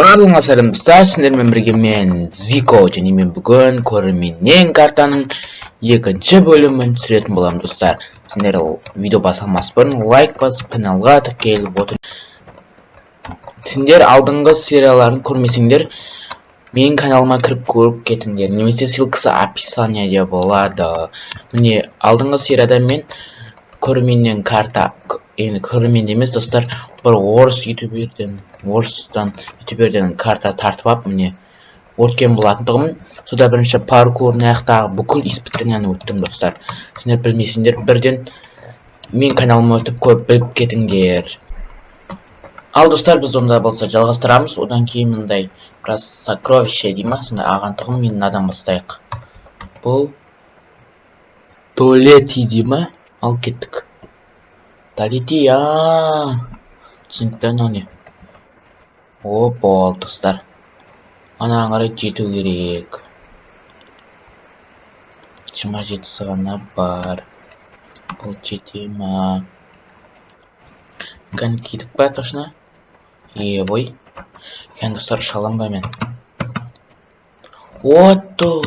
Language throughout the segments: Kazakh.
Барлығыңа сәлем достар, сіздермен бірге мен Зико, және мен бүгін көрерменнен картаның екінші бөлімін түсіретін боламын достар. Сіздер видео басылмас бұрын лайк басып каналға тіркеліп отыр. Сендер алдыңғы серияларын көрмесеңдер, менің каналыма кіріп көріп кетіңдер, немесе ссылкасы описаниеде болады. Міне алдыңғы серияда мен көрерменнен карта, енді көрермен емес достар, бір орыстан ютуберден карта тартып алып, міне өткен болатындығым. Сода бірінші паркурын аяқтағы бүкіл испытанияны өттім достар. Сендер білмесеңдер, бірден мен каналыма өтіп көріп біліп кетіңдер. Ал достар, біз онда болса жалғастырамыз. Одан кейін мындай біраз сокровище дей ма, сондай ағантығым мен мынадан бастайық. Бұл туалети дей ма? Ал кеттік. Туалети, түсінікті, анау не? О, болды достар. Анаған қарай жету керек. 27 ғана бар. Бұл жете ма? Кән кетіп па точно? Ой. Кән достар, шаланбай мен. Отто!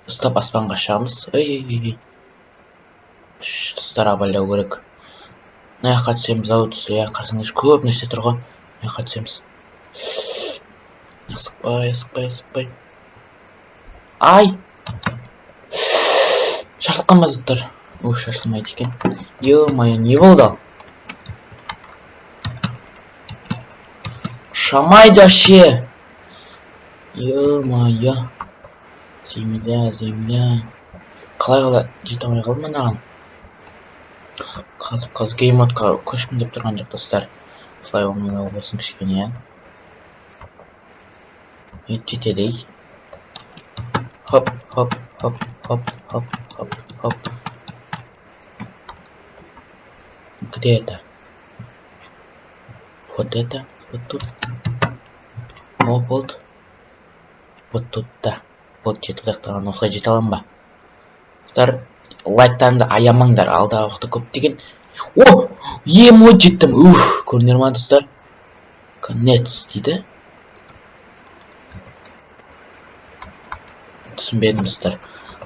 Достап аспанға шығамыз. Ой. Достар абайлау керек. Мынаяққа түсеміз, ау түсі. Қарсаңыз көп нәрсе тұр ғой. Мынаяққа түсеміз. Асықпай. Ай! Шашылқан ба достар? Шашылмайды екен. Ё-моё, не болды ал? Шамайды ше! Ё-моё. Земля. Қалай жете алмай қалдым анаған? Қазып геймодқа көшкім деп тұрған жоқ достар. Солай оңайлау болсын кішкене, жетеді. Хоп. Где это? Вот это? Вот тут? О, болды. Вот тут, да. Вот жетіп дақтаған, осылай жете алам ба? Достар, лайктарымды аямаңдар, алдағы уақытта көп деген. О! Ем жеттім. Көрінер ма достар? Конец дейді. Түсінбедім достар.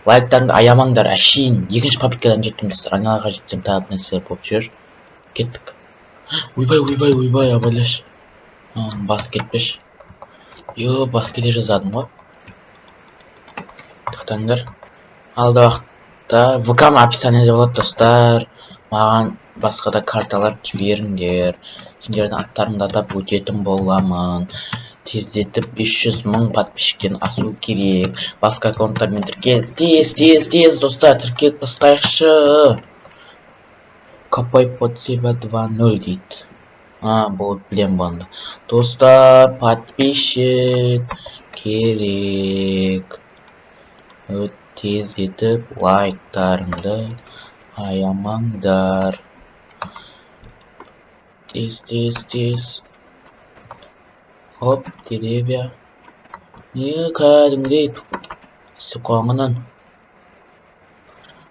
Лайктарымды аямаңдар, әшейін. Екінші папикадан жеттім достар. Айналаға жетсем тағы нәрселер болып жүр. Кеттік. Ойбай, абайлаш. Бас кетпеш. Бас кете жазадым ғой. Тоқтаңдар. Алда уақытта ВК описаниеде болады достар. Маған басқа да карталар жіберіңдер. Сендердің аттарыңды атап өтетін боламын. Тездетіп 500 мың подписчиктен асу керек. Басқа аккаунттармен тіркел. Тез достар, тіркеліп бастайықшы. Копай под себя 2.0 дейді. Болды, білем болғанда. Достар, подписчик керек. Тез етіп лайктарыңды аямаңдар. Тез. Хоп, деревья. Не кәдімгідей қоңынан.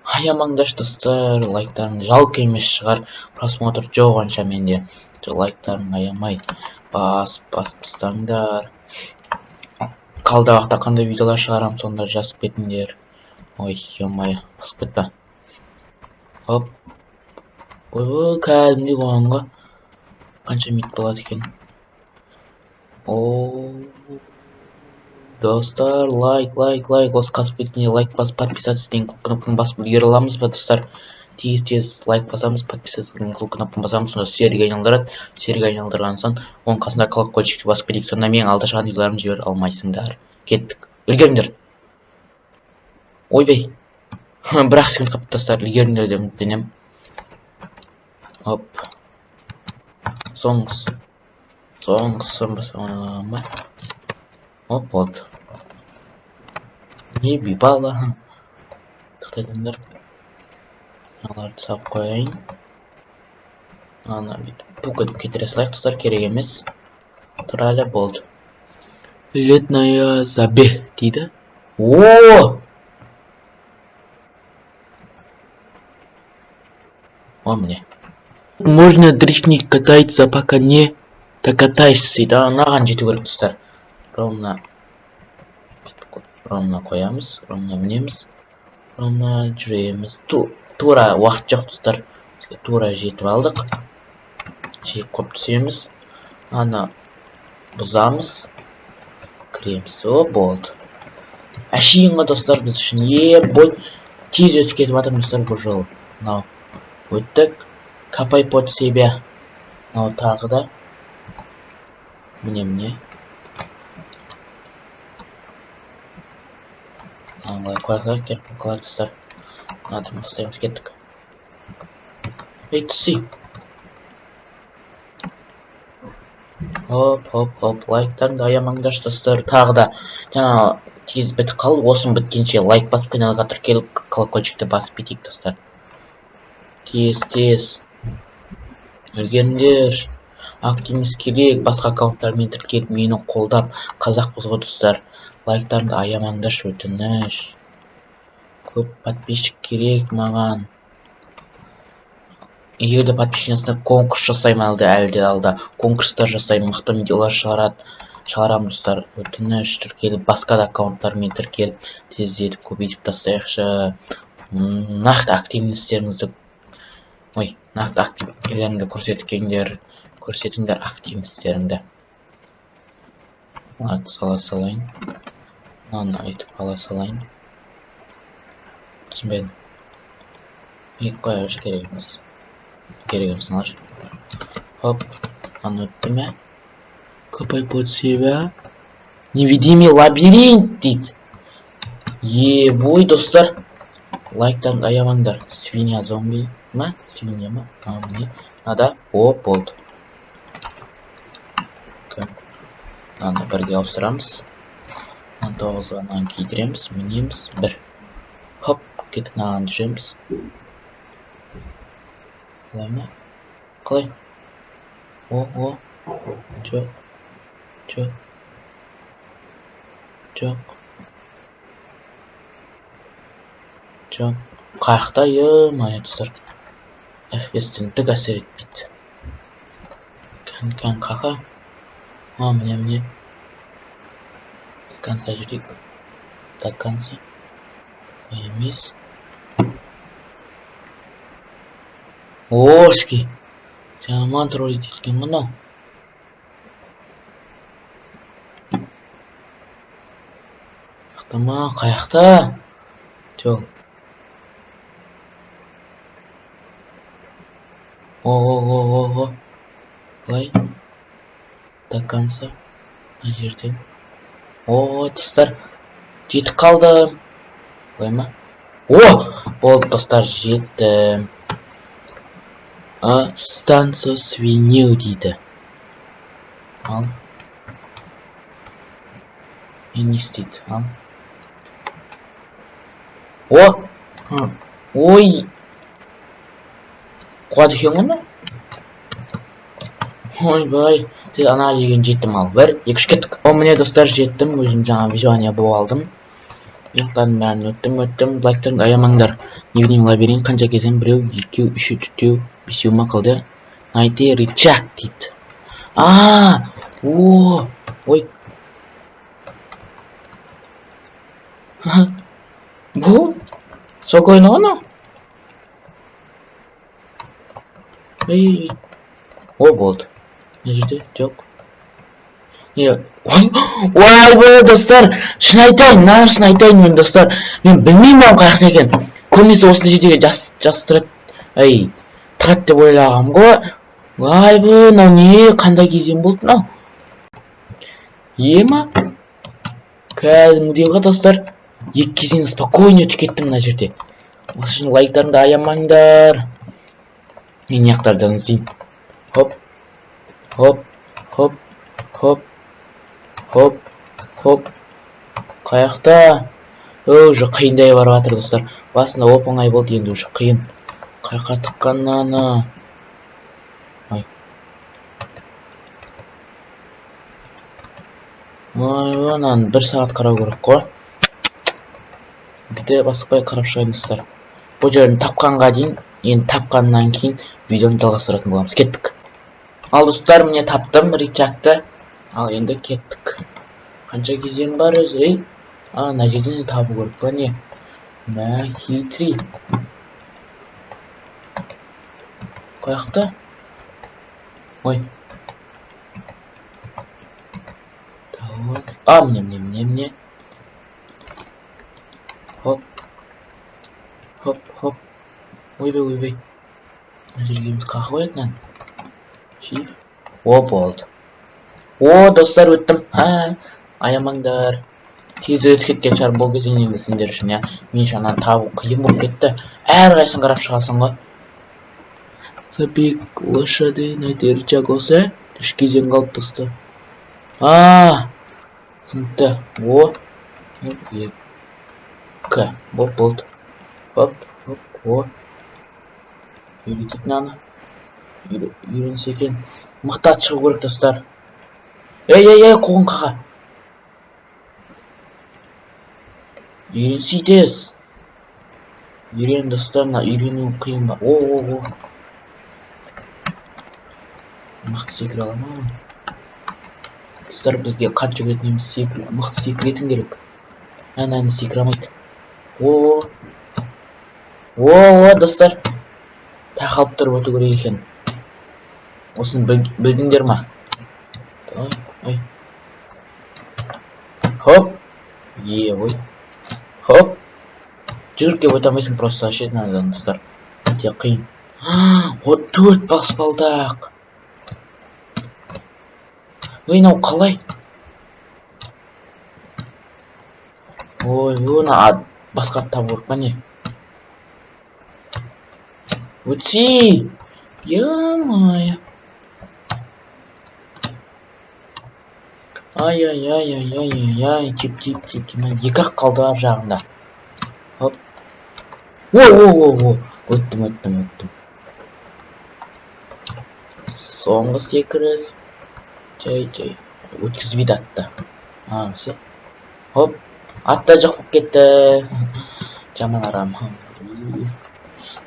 Аямаңдаш достар, лайктарыңды. Жалко емес шығар, просмотр жоқ онша менде. Лайктарын аямай. Бастаңдар. Қалды уақытта қандай видеолар шығарам, сонда жазып кетіңдер. Ой, ё-моё, басып кетпе. Хоп. Ой, кәдімгідей қоғанға. Қанша минут болады екен? Достар, лайк. Осы қасып кеткенде лайк басып, подписаться деген кнопканы басып үлгере аламыз ба достар? Тез лайк басамыз, подписаться деген кнопканы басамыз, сонда серіге айналдырады. Серіге айналдырған соң, оның қасында колокольчикті басып кетейік, сонда менің алда шығатын видеоларымды жібере алмайсыңдар. Кеттік. Үлгеріңдер. Ойбай. Бірақ секунд қапты достар, үлгеріңдер деп үміттенем. Оп. Соңғысы ма? Оп, болды. Не бипала. Тоқтайтыңдар. Аларды сап қойайын. Бүкіл кетіре салайық достар, керек емес. Тұрайлы болды. Летная забе дейді. О, міне. Можно дрифтник катается, пока не Докатайся дейді. Анаған жету керек достар. Ровно қоямыз, ровно мінеміз, ровно жүреміз. Тура уақыт жоқ достар. Бізге тура жетіп алдық. Жек қойып түсеміз. Аны бұзамыз. Кіреміз. О, болды. Әшейінгі достар біз үшін бой тез өтіп кетіп жатыр достар бұл жолы. Мынау өттік. Копай под себя. Мынау тағы да. Міне. Аңғай қойқақ керіп қылар достар. Мынадың бастаймыз кеттік. Ей, түсей. Хоп, лайктарыңды аямаңдаршы достар. Тағы да жаңа тез бітіп қалып, осыны біткенше лайк басып, каналға тіркеліп, колокольчикті басып кетейік достар. Тез. Үлгеріңдер. Активіміз керек, басқа аккаунттармен тіркеліп, мені қолдап, қазақпыз ғой достар. Лайктарыңды аямаңдаршы, өтініш. Көп подписчик керек маған. Егер де подписчикасында конкурс жасаймын әлде алда. Конкурстар жасаймын, мықты видеолар шығарамын достар. Өтініш тіркеліп, басқа да аккаунттармен тіркеліп, тездетіп, көбейтіп тастайықшы. Нақты активностеріңізді көрсетіңдер активностеріңді. Аты сала салайын. Мынаны айтып ала салайын. Түсінбедім. Қойыш керегіміз. Керегімсіңлар. Хоп. Аны өтті ме? Копай под себя. Невидимый лабиринт дейді. Бой достар. Лайктарын аямаңдар. Свинья зомби ма? Свинья ма? Міне. Нада. О, болды. Мынаны бірге ауыстырамыз. 19-ға кейдіреміз. Мінеміз. 1. Хоп. Кетік наған жүреміз. Қалай ма? Қалай? О. Жоқ. Қаяқта мая тұстар. FPS-тен түк әсер етпейді. Кән қақа. Міне. До конца жүрейік. До конца. Емес. Ошки. Жаман троллить еткен мұнау. Ма, қаяқта? Жоқ. О. Былай. До конца. Мына жерден. О, достар. Жетіп қалдым. Былай ма? О! Болды достар, жеттім. Станция свинью дейді. Ал. Не істейді, ал. Ой. Қуады екен ғана? Ойбай. Ана деген жеттім ал. 1, 2, 3 кеттік. Міне достар, жеттім. Өзім жаңа визуания болып алдым. Яқтарын бәрін өттім. Лайктарыңды аямаңдар. Невидимый лабиринт қанша кезен? 1, 2, 3, 4, 5 мақылды. Найти рычаг дейді. Ой. Бұл? Спокойно ғана? О, болды. Не жерде? Жоқ. Ой, достар, шын айтайын мен достар. Мен білмеймін қаяқта екен. Көбінесе осы жердегі жастырады. Тығат деп ойлағам ғой. Мынау не? Қандай кезең болды мынау? Ма? Кәдімгідей ғой достар. 2 кезеңді спокойно өтіп кеттім мына жерде. Осы үшін лайктарыңды аямаңдар. Мен яқтардан іздеймін. Хоп. Қаяқта? Уже қиындай барып жатыр достар. Басында оп-оңай болды, енді уже қиын. Қаяққа тыққаннаны. Онан 1 сағат қарау керек қой. Біде басықпай қарап шығайын достар. Бұл жерін тапқанға дейін, енді тапқаннан кейін видеоны жалғастыратын боламыз. Кеттік. Ал достар, міне таптым рычагты. Ал енді кеттік. Қанша кезең бар өзі, ей? Мына жерден табу керек па не? Мә, хитрый. Қаяқта? Ой. Так. Міне. Хоп. Хоп. Ойбай. Мына жерге біз қақып оятынан. Шиф. О, болды. О, достар, өттім. Аямаңдар. Тез өтіп кеткен шығар бұл кезеңнен сендер үшін, я. Мен үшін ананы табу қиын болып кетті. Әрқайсысын қарап шығасың ғой. Забег лошадей найти рычаг осы. 3 кезең қалды достар. Сыныпты. О. 2. Болды. Хоп. О. Үйрететін аны. Үйренсе екен. Мықтат шығу керек достар. Ей, қуғын қаға. Үйренсейтіз. Үйрен достар, үйрену қиын ба. О. Мықты секіре алама ғой. Достар, бізге қат жүгіретін емес мықты секіретін керек. Әні секірамайды. О, достар. Тақалып тұрып өту керек екен. Осыны білдіңдер ма? Ой. Хоп. Ой. Хоп. Жүгіріп өте алмайсың, просто ашетін анадан достар. Өте қиын. 4 баспалдақ. Ой, нау қалай? Ой, басқа табу керек па не? Өтсей! Е-мая! Ай, тип. 2-ақ қалды ар жағында. Хоп. О. Өттім. Соңғы секіріс. Жай. Өткізбейді атты. Все. Хоп. Атта жоқ болып кетті. Жаман арам.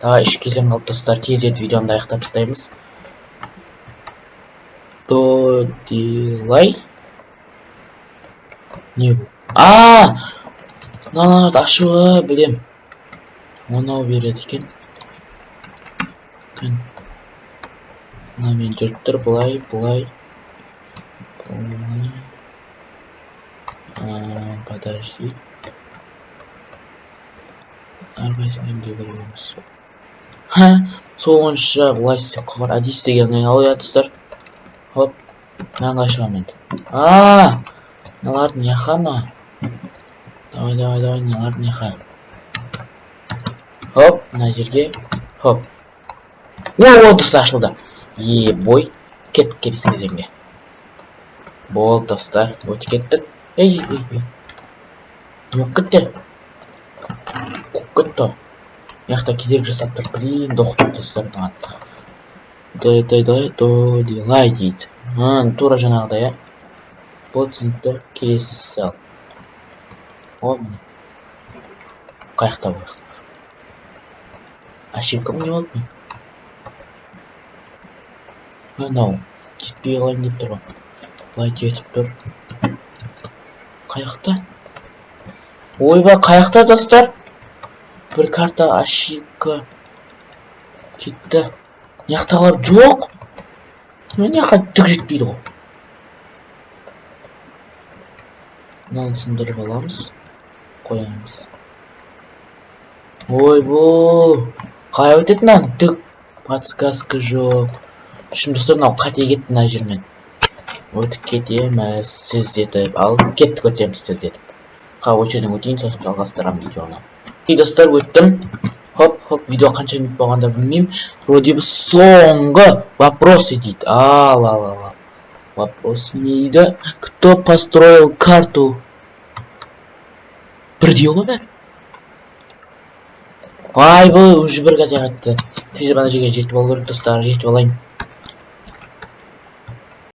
Тағы 3 кезең қалды достар. Тез видеоны аяқтап тастаймыз. Додилай. Не бұл? Мыналарды ашуы білем. Оны береді екен. Мынамен жүріп тұр, бұлай. Подожди. Әрқайсың емде көреміз. Соңынша бұлай істеп қалған әдейі істегеннен алып достар. Хоп. Маңға шығам енді. Мыналардың яқа ма? Давай, мыналардың яқа. Хоп, мына жерге. Хоп. О, достар ашылды. Бой. Кеттік келесі кезеңге. Болды достар. Өтіп кеттік. Ей. Не болып кетті? Қуып кетті. Яқта кедергі жасап тұр. Блин, доқтыр достар. Додилай дейді. Тура жаңағыдай, я. Болды сыныпты. Келесі сал. О, міне. Қаяқта бұл. Ошибка не болды ма? Анау. Жетпей қалайын деп тұр ғой. Бұлай жетіп тұр. Қаяқта? Ойбай, қаяқта достар? Бір карта ошибка кетті. Яқталар жоқ. Мен яққа түк жетпейді ғой. Мынаны сындырып аламыз. Қоямыз. Ой, бұл. Қалай өтетін аны? Түк подсказка жоқ. Үшін достар, мынау қате кетті мына жермен. Өтіп кетеміз тездетіп. Алып кеттік өтеміз тездетіп. Очерден өтейін, сосын жалғастырам видеоны. Достар, өттім. Хоп, видео қанша минут болғанда білмеймін. Вроде бы соңғы вопросы дейді. Ал. Вопрос не дейді? Кто построил карту? Бір диола бәр? Ай, бұл уже бір қазақ айтты. Тез бана жерге жетіп алу керек достар, жетіп алайын.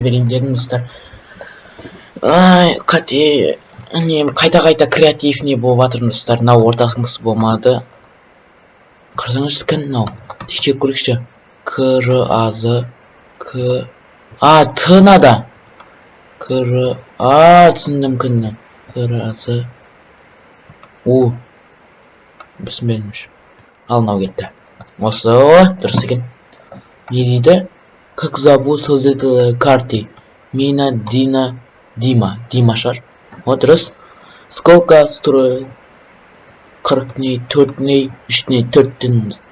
Берейін дедім достар. Ай, қате. Қайта креатив не болып жатырмын достар. Мынау ортасынғысы болмады. Қарсаңыз кім мынау? Текшеп көрейікші. К-Р-А-З К Тынада. Түсіндім кінні. Кырасы. Түсінбедімші. Ал мынау кетті. Осы дұрыс екен. Не дейді? Как зовут создателя карты? Мина, Дина, Дима. Дима шығар. Дұрыс. Сколько строил? 40 дней, 4 дней, 3 дней,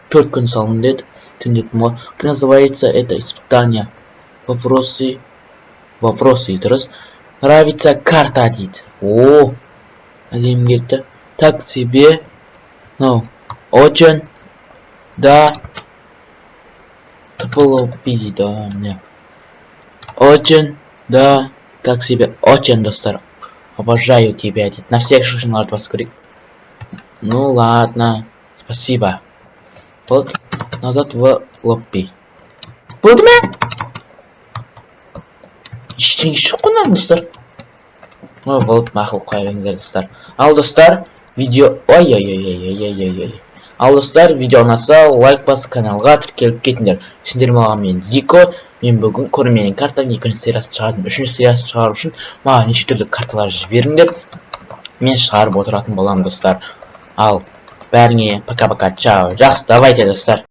4 күн салын деді. Түндетім. Как называется это испытание? Вопросы, дұрыс. Нравится карта дейді. Әдем кетті. Так себе. Очень. Да. Топылопи дейді. Очень. Да. Так себе. Очень, достар. Обожаю тебя, дейді. На всех шашынларды басып көрейік. Ну ладно. Спасибо. Вот. Назад в лоппи. Болды ма? Ештеңе жоқ қой мына достар. Болды, мақұл, қоя беріңіздер достар. Ал достар, видео Ал достар, видео ұнаса, лайк басып каналға тіркеліп кетіңдер. Сендер маған мен Зико, мен бүгін көрменің картаның 2-ші сериясын шығардым. 3-ші сериясын шығару үшін маған неше түрлі карталар жіберіңдер. Мен шығарып отыратын боламын достар. Ал бәріңе пока-пока, чао. Жақсы, давайте достар.